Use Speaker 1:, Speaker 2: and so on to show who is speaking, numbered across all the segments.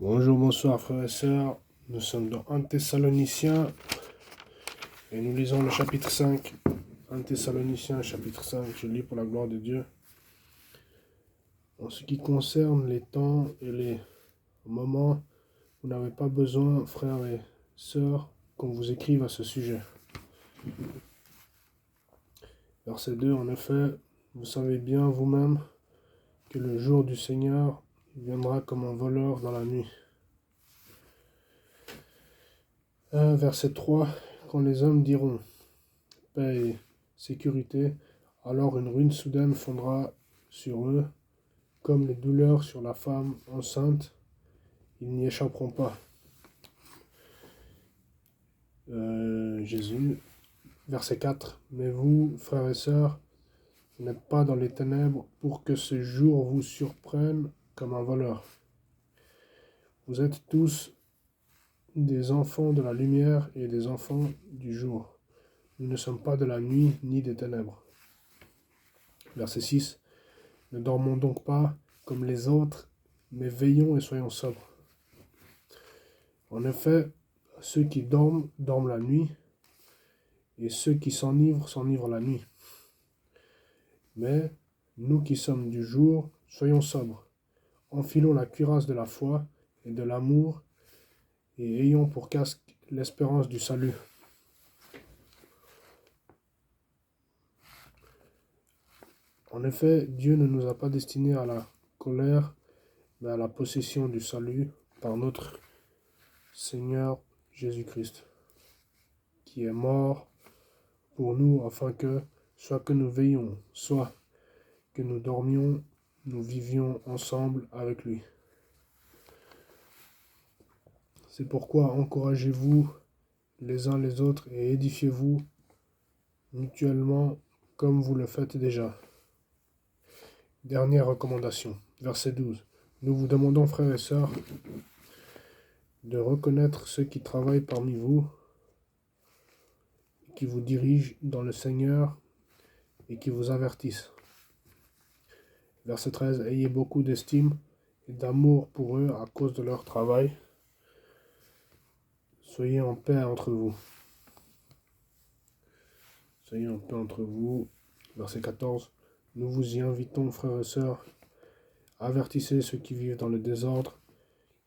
Speaker 1: Bonjour, bonsoir frères et sœurs. Nous sommes dans 1 Thessaloniciens et nous lisons le chapitre 5. 1 Thessaloniciens, chapitre 5, je lis pour la gloire de Dieu. En ce qui concerne les temps et les moments, vous n'avez pas besoin, frères et sœurs, qu'on vous écrive à ce sujet. Verset 2, en effet, vous savez bien vous-même que le jour du Seigneur viendra comme un voleur dans la nuit. Verset 3, quand les hommes diront paix et sécurité, alors une ruine soudaine fondra sur eux, comme les douleurs sur la femme enceinte, ils n'y échapperont pas. Jésus, verset 4, mais vous, frères et sœurs, vous n'êtes pas dans les ténèbres pour que ce jour vous surprenne comme un voleur. Vous êtes tous des enfants de la lumière et des enfants du jour. Nous ne sommes pas de la nuit ni des ténèbres. Verset 6, ne dormons donc pas comme les autres, mais veillons et soyons sobres. En effet, ceux qui dorment, dorment la nuit, et ceux qui s'enivrent, s'enivrent la nuit. Mais nous qui sommes du jour, soyons sobres, enfilons la cuirasse de la foi et de l'amour, et ayons pour casque l'espérance du salut. En effet, Dieu ne nous a pas destinés à la colère, mais à la possession du salut par notre Seigneur Jésus-Christ, qui est mort pour nous afin que, soit que nous veillions, soit que nous dormions, nous vivions ensemble avec lui. C'est pourquoi encouragez-vous les uns les autres et édifiez-vous mutuellement comme vous le faites déjà. Dernière recommandation, verset 12. Nous vous demandons, frères et sœurs, de reconnaître ceux qui travaillent parmi vous, qui vous dirigent dans le Seigneur et qui vous avertissent. Verset 13. Ayez beaucoup d'estime et d'amour pour eux à cause de leur travail. Soyez en paix entre vous. Soyez en paix entre vous. Verset 14. Nous vous y invitons, frères et sœurs. Avertissez ceux qui vivent dans le désordre.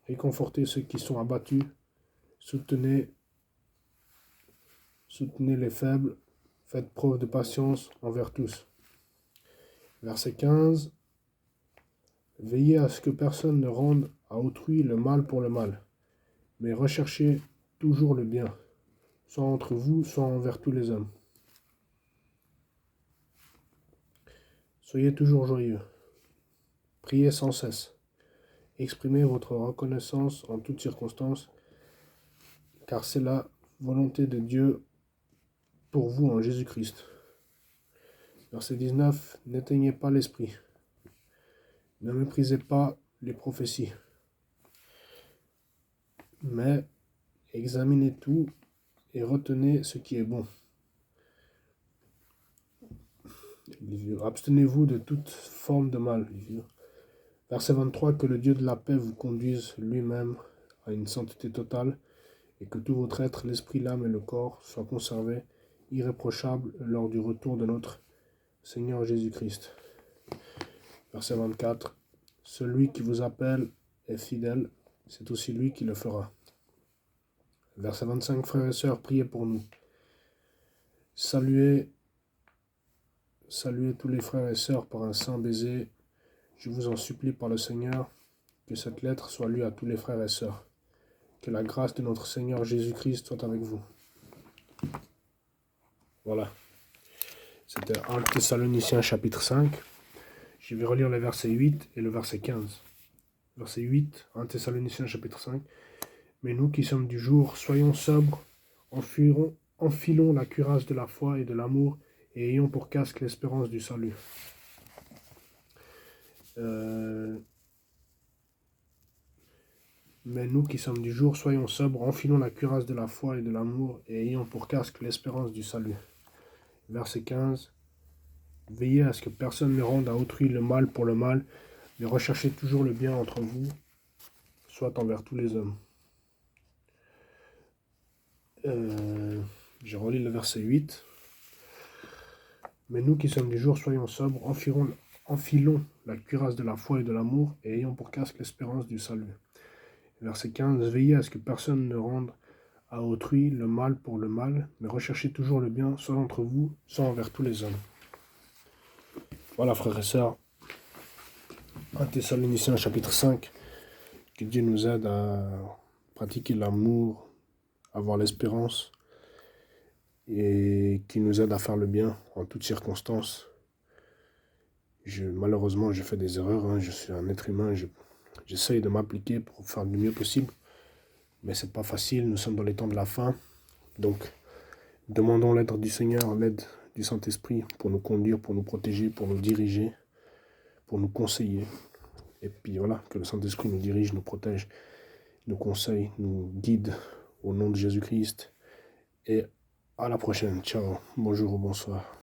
Speaker 1: Réconfortez ceux qui sont abattus. Soutenez les faibles. Faites preuve de patience envers tous. Verset 15. Veillez à ce que personne ne rende à autrui le mal pour le mal, mais recherchez toujours le bien, soit entre vous, soit envers tous les hommes. Soyez toujours joyeux. Priez sans cesse. Exprimez votre reconnaissance en toutes circonstances, car c'est la volonté de Dieu pour vous en Jésus-Christ. Verset 19. N'éteignez pas l'esprit. Ne méprisez pas les prophéties, mais examinez tout et retenez ce qui est bon. Abstenez-vous de toute forme de mal. Verset 23, que le Dieu de la paix vous conduise lui-même à une sainteté totale et que tout votre être, l'esprit, l'âme et le corps soient conservés irréprochables lors du retour de notre Seigneur Jésus-Christ. Verset 24, celui qui vous appelle est fidèle, c'est aussi lui qui le fera. Verset 25, frères et sœurs, priez pour nous. Saluez tous les frères et sœurs par un saint baiser. Je vous en supplie par le Seigneur, que cette lettre soit lue à tous les frères et sœurs. Que la grâce de notre Seigneur Jésus-Christ soit avec vous. Voilà. C'était 1 Thessaloniciens chapitre 5. Je vais relire le verset 8 et le verset 15. Verset 8, 1 Thessaloniciens chapitre 5. Mais nous qui sommes du jour, soyons sobres, enfilons la cuirasse de la foi et de l'amour, et ayons pour casque l'espérance du salut. Mais nous qui sommes du jour, soyons sobres, enfilons la cuirasse de la foi et de l'amour, et ayons pour casque l'espérance du salut. Verset 15. Veillez à ce que personne ne rende à autrui le mal pour le mal, mais recherchez toujours le bien entre vous. soit envers tous les hommes. Je relis le verset 8. Mais nous qui sommes du jour, soyons sobres, enfilons la cuirasse de la foi et de l'amour, et ayons pour casque l'espérance du salut. Verset 15. Veillez à ce que personne ne rende à autrui le mal pour le mal, mais recherchez toujours le bien, soit entre vous, soit envers tous les hommes. Voilà, frères et sœurs, 1 Thessaloniciens chapitre 5, que Dieu nous aide à pratiquer l'amour, avoir l'espérance, et qui nous aide à faire le bien en toutes circonstances. Malheureusement, je fais des erreurs, je suis un être humain, j'essaye de m'appliquer pour faire le mieux possible, mais c'est pas facile, nous sommes dans les temps de la fin, donc demandons l'aide du Seigneur, l'aide du Saint-Esprit pour nous conduire, pour nous protéger, pour nous diriger, pour nous conseiller. Et puis voilà, que le Saint-Esprit nous dirige, nous protège, nous conseille, nous guide au nom de Jésus-Christ. Et à la prochaine. Ciao, bonjour ou bonsoir.